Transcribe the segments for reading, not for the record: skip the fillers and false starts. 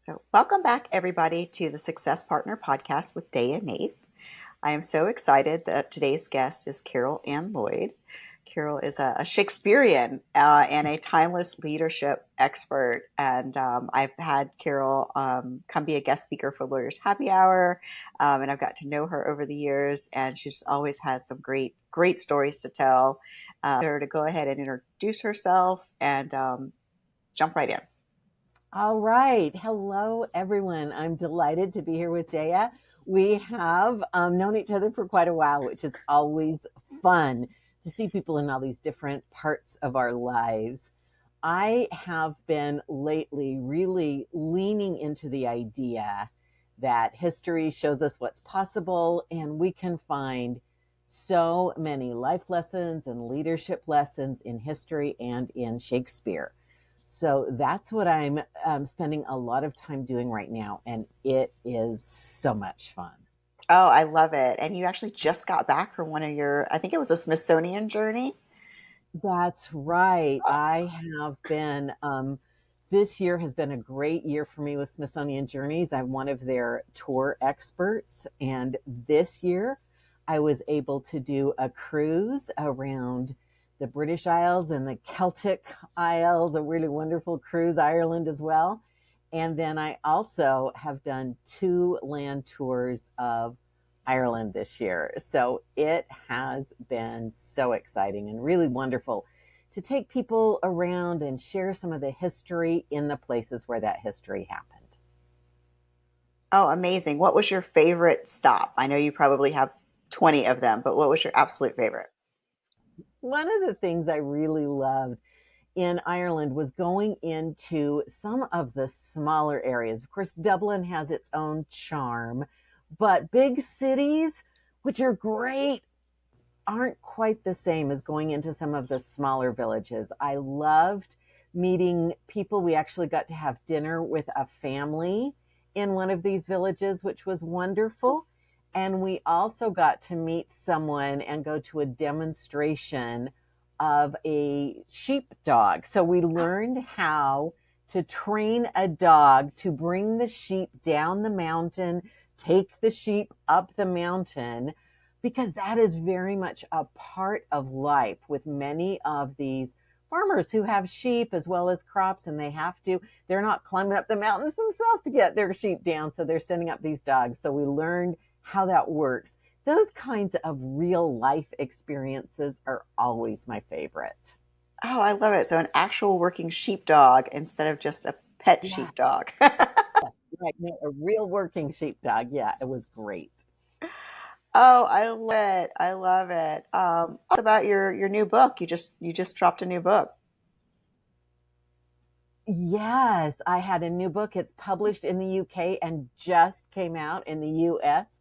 So, welcome back, everybody, to the Success Partner podcast with Daya Naef. I am so excited that today's guest is Carol Ann Lloyd. Carol is a Shakespearean and a timeless leadership expert. And I've had Carol come be a guest speaker for Lawyers Happy Hour. And I've got to know her over the years. And she just always has some great stories to tell. Her to go ahead and introduce herself and jump right in. All right. Hello, everyone. I'm delighted to be here with Daya. We have known each other for quite a while, which is always fun to see people in all these different parts of our lives. I have been lately really leaning into the idea that history shows us what's possible, and we can find so many life lessons and leadership lessons in history and in Shakespeare. So that's what I'm spending a lot of time doing right now, and it is so much fun. Oh, I love it. And you actually just got back from one of your, I think it was a Smithsonian journey. That's right. I have been, this year has been a great year for me with Smithsonian Journeys. I'm one of their tour experts. And this year I was able to do a cruise around the British Isles and the Celtic Isles, a really wonderful cruise, Ireland as well. And then I also have done 2 land tours of Ireland this year. So it has been so exciting and really wonderful to take people around and share some of the history in the places where that history happened. Oh, amazing. What was your favorite stop? I know you probably have 20 of them, but what was your absolute favorite? One of the things I really loved in Ireland was going into some of the smaller areas. Of course, Dublin has its own charm, but big cities, which are great, aren't quite the same as going into some of the smaller villages. I loved meeting people. We actually got to have dinner with a family in one of these villages, which was wonderful. And we also got to meet someone and go to a demonstration of a sheepdog. So we learned how to train a dog to bring the sheep down the mountain, take the sheep up the mountain, because that is very much a part of life with many of these farmers who have sheep as well as crops, and they're not climbing up the mountains themselves to get their sheep down. So they're sending up these dogs. So we learned how that works. Those kinds of real life experiences are always my favorite. Oh, I love it. So an actual working sheepdog instead of just a pet Yeah, sheepdog. right. No, a real working sheepdog. Yeah, it was great. Oh, I love it. I love it. It's about your new book. You just dropped a new book. Yes, I had a new book. It's published in the UK and just came out in the US.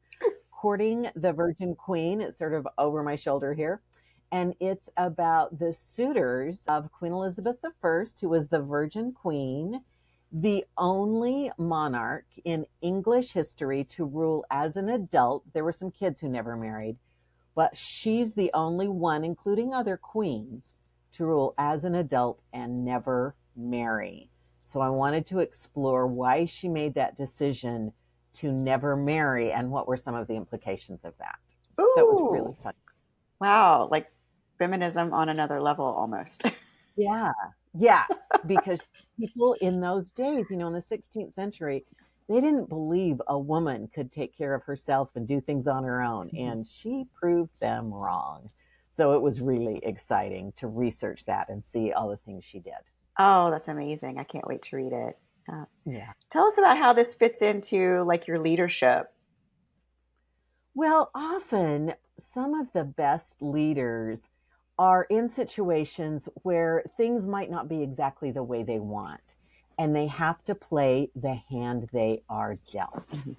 Courting the Virgin Queen. It's sort of over my shoulder here. And it's about the suitors of Queen Elizabeth I, who was the Virgin Queen, the only monarch in English history to rule as an adult. There were some kids who never married, but she's the only one, including other queens, to rule as an adult and never marry. So I wanted to explore why she made that decision to never marry and what were some of the implications of that. So it was really Ooh, fun. wow. Like feminism on another level almost. Yeah. Yeah. Because people in those days, in the 16th century, they didn't believe a woman could take care of herself and do things on her own. And she proved them wrong. So it was really exciting to research that and see all the things she did. Oh, that's amazing. I can't wait to read it. Uh, Yeah. Tell us about how this fits into like your leadership. Well, often some of the best leaders are in situations where things might not be exactly the way they want, and they have to play the hand they are dealt. Mhm.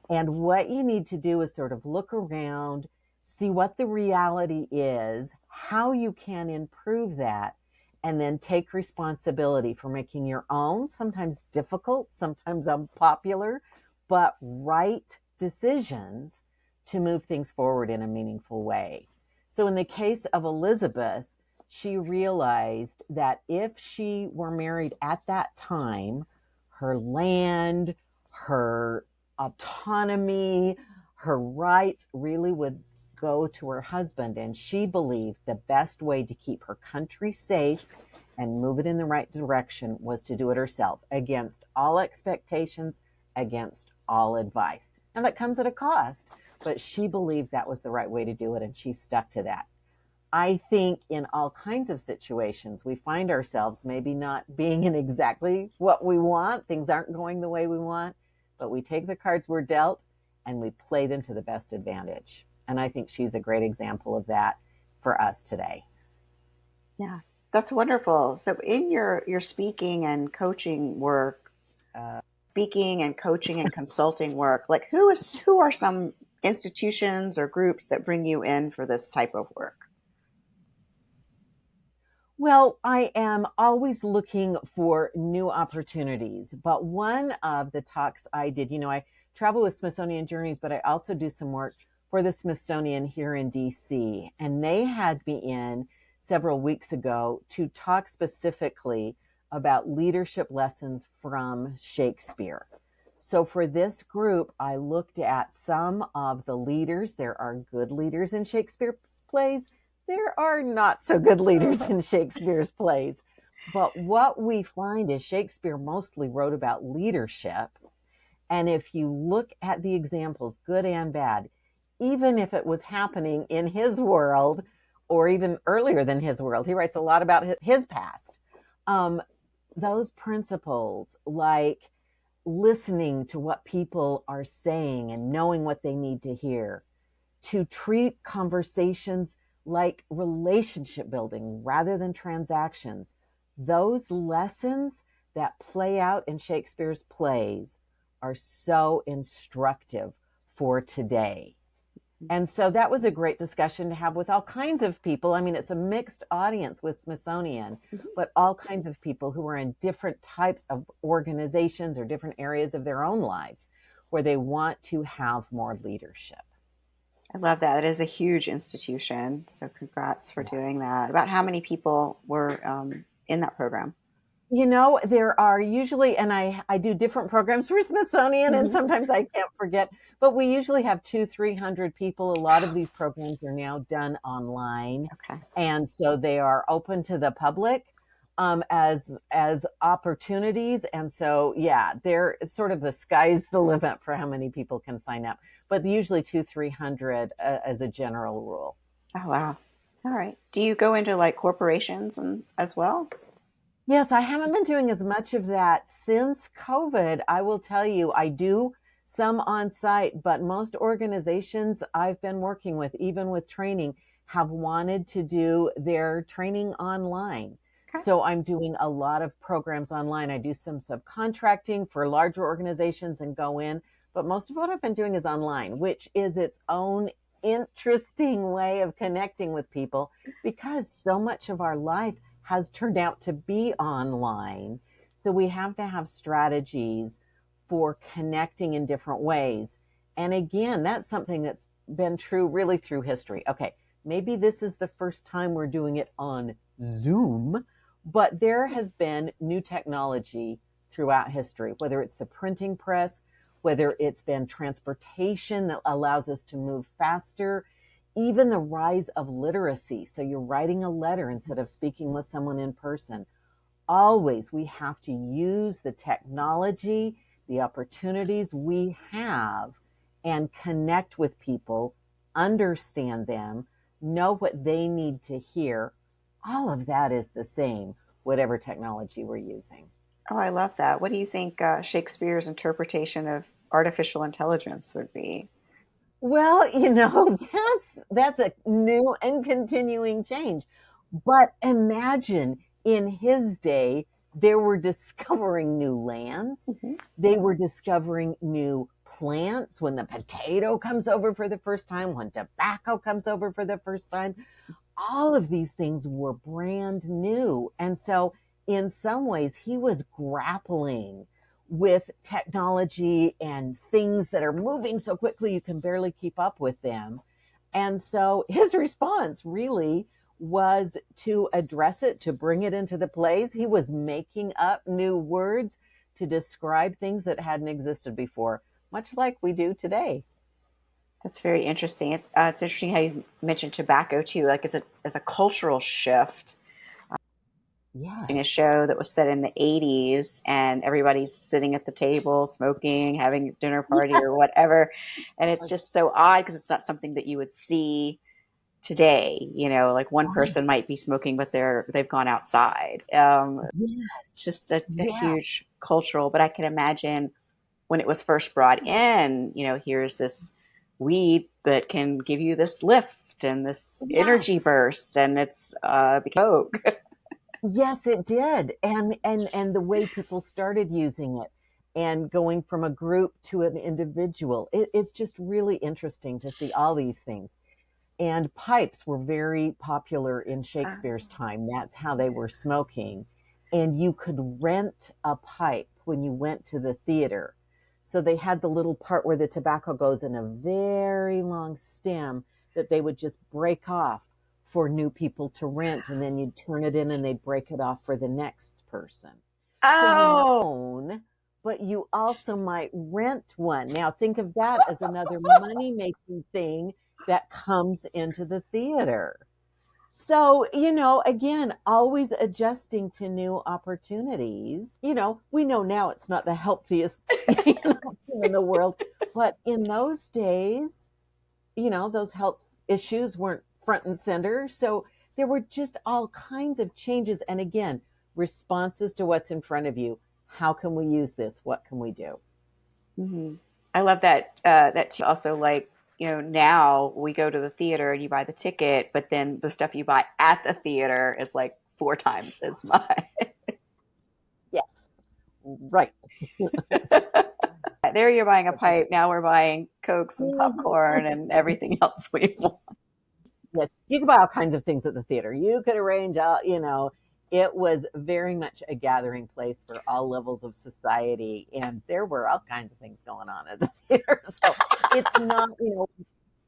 And what you need to do is sort of look around, see what the reality is, how you can improve that, and then take responsibility for making your own, sometimes difficult, sometimes unpopular, but right decisions to move things forward in a meaningful way. So, in the case of Elizabeth, she realized that if she were married at that time, her land, her autonomy, her rights really would go to her husband. And she believed the best way to keep her country safe and move it in the right direction was to do it herself, against all expectations, against all advice. And that comes at a cost, but she believed that was the right way to do it, and she stuck to that. I think in all kinds of situations, we find ourselves maybe not being in exactly what we want. Things aren't going the way we want, but we take the cards we're dealt and we play them to the best advantage. And I think she's a great example of that for us today. Yeah, that's wonderful. So in your speaking and coaching work, speaking and coaching and consulting work, like who are some institutions or groups that bring you in for this type of work? Well, I am always looking for new opportunities. But one of the talks I did, I travel with Smithsonian Journeys, but I also do some work for the Smithsonian here in DC. And they had me in several weeks ago to talk specifically about leadership lessons from Shakespeare. So for this group, I looked at some of the leaders. There are good leaders in Shakespeare's plays. There are not so good leaders in Shakespeare's plays. But what we find is Shakespeare mostly wrote about leadership. And if you look at the examples, good and bad, even if it was happening in his world or even earlier than his world, he writes a lot about his past. Um, those principles, like listening to what people are saying and knowing what they need to hear, to treat conversations like relationship building rather than transactions. Those lessons that play out in Shakespeare's plays are so instructive for today. And so that was a great discussion to have with all kinds of people. I mean, it's a mixed audience with Smithsonian, but all kinds of people who are in different types of organizations or different areas of their own lives where they want to have more leadership. I love that. It is a huge institution. So congrats for doing that. About how many people were in that program? There are usually, and I do different programs for Smithsonian, and Hmm. sometimes I can't forget, but we usually have 300 people. A lot of these programs are now done online. Okay. And so they are open to the public as opportunities. And so, yeah, they're sort of the sky's the limit for how many people can sign up, but usually 300 as a general rule. Oh, wow. All right. Do you go into like corporations and as well? Yes, I haven't been doing as much of that since COVID. I will tell you, I do some on site, but most organizations I've been working with, even with training, have wanted to do their training online. Okay. So I'm doing a lot of programs online. I do some subcontracting for larger organizations and go in, but most of what I've been doing is online, which is its own interesting way of connecting with people because so much of our life has turned out to be online. So we have to have strategies for connecting in different ways. And again, that's something that's been true really through history. Okay, maybe this is the first time we're doing it on Zoom, but there has been new technology throughout history, whether it's the printing press, whether it's been transportation that allows us to move faster, even the rise of literacy. So you're writing a letter instead of speaking with someone in person. Always we have to use the technology, the opportunities we have, and connect with people, understand them, know what they need to hear. All of that is the same, whatever technology we're using. Oh, I love that. What do you think Shakespeare's interpretation of artificial intelligence would be? Well, that's a new and continuing change. But imagine in his day, they were discovering new lands. Hmm. They were discovering new plants when the potato comes over for the first time, when tobacco comes over for the first time. All of these things were brand new. And so, in some ways, he was grappling with technology and things that are moving so quickly you can barely keep up with them. And so his response really was to address it, to bring it into the plays. He was making up new words to describe things that hadn't existed before, much like we do today. That's very interesting. It's interesting how you mentioned tobacco too, like as a cultural shift. A Yes. show that was set in the 80s and everybody's sitting at the table smoking, having a dinner party or Yes. whatever, and it's just so odd because it's not something that you would see today. Like one Right. person might be smoking but they've gone outside. Yes. It's just a Yeah. huge cultural, but I can imagine when it was first brought in, here's this weed that can give you this lift and this energy Yes. burst, and it's Coke. Yes, it did. And the way people started using it and going from a group to an individual. It's just really interesting to see all these things. And pipes were very popular in Shakespeare's time. That's how they were smoking. And you could rent a pipe when you went to the theater. So they had the little part where the tobacco goes in a very long stem that they would just break off for new people to rent. And then you'd turn it in and they'd break it off for the next person. So you might Oh, own, but you also might rent one. Now think of that as another money making thing that comes into the theater. So, again, always adjusting to new opportunities. We know now it's not the healthiest thing in the world, but in those days, those health issues weren't front and center. So there were just all kinds of changes. And again, responses to what's in front of you. How can we use this? What can we do? hmm I love that. That too. Also, like now we go to the theater and you buy the ticket, but then the stuff you buy at the theater is like four times as much. Yes, right. There you're buying a pipe. Now we're buying Cokes and popcorn and everything else we want. Yes, you could buy all kinds of things at the theater. You could arrange it was very much a gathering place for all levels of society, and there were all kinds of things going on at the theater. So it's not,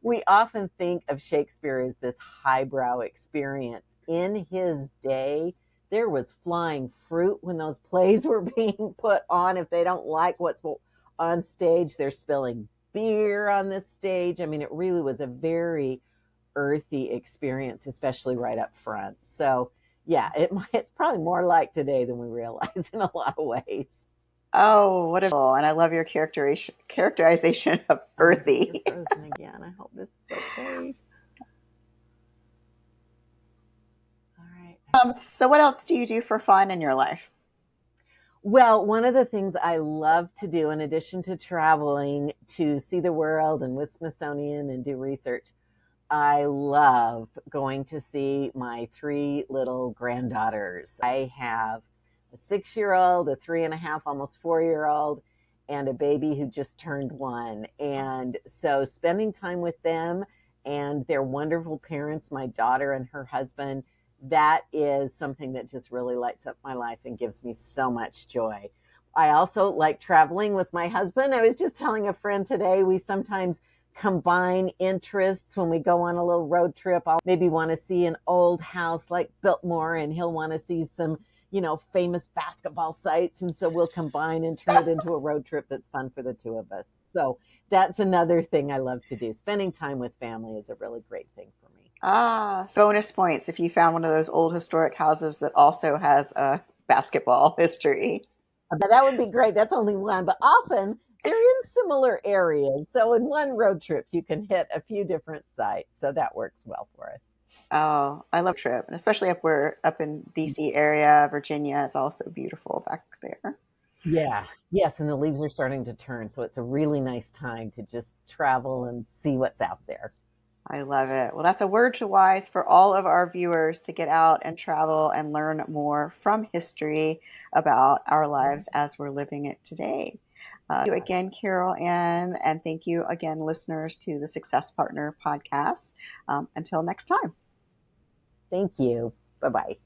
we often think of Shakespeare as this highbrow experience. In his day, there was flying fruit when those plays were being put on. If they don't like what's on stage, they're spilling beer on the stage. I mean, it really was a very earthy experience, especially right up front. So, yeah, it's probably more like today than we realize in a lot of ways. Oh, what a and I love your characterization of Oh, you're earthy. frozen again. I hope this is okay. All right. So what else do you do for fun in your life? Well, one of the things I love to do, in addition to traveling to see the world and with Smithsonian and do research, I love going to see my three little granddaughters. I have a 6 year old, a 3.5, almost 4 year old, and a baby who just turned one. And so spending time with them and their wonderful parents, my daughter and her husband, that is something that just really lights up my life and gives me so much joy. I also like traveling with my husband. I was just telling a friend today, we sometimes combine interests when we go on a little road trip. I'll maybe want to see an old house like Biltmore, and he'll want to see some, famous basketball sites. And so we'll combine and turn it into a road trip that's fun for the two of us. So that's another thing I love to do. Spending time with family is a really great thing for me. Bonus points if you found one of those old historic houses that also has a basketball history. But that would be great. That's only one, but often they're in similar areas. So in one road trip, you can hit a few different sites. So that works well for us. Oh, I love trip, and especially up in DC area, Virginia is also beautiful back there. Yeah. Yes. And the leaves are starting to turn. So it's a really nice time to just travel and see what's out there. I love it. Well, that's a word to wise for all of our viewers to get out and travel and learn more from history about our lives as we're living it today. Thank you again, Carol Ann, and thank you again, listeners, to the Success Partner podcast. Until next time. Thank you. Bye bye.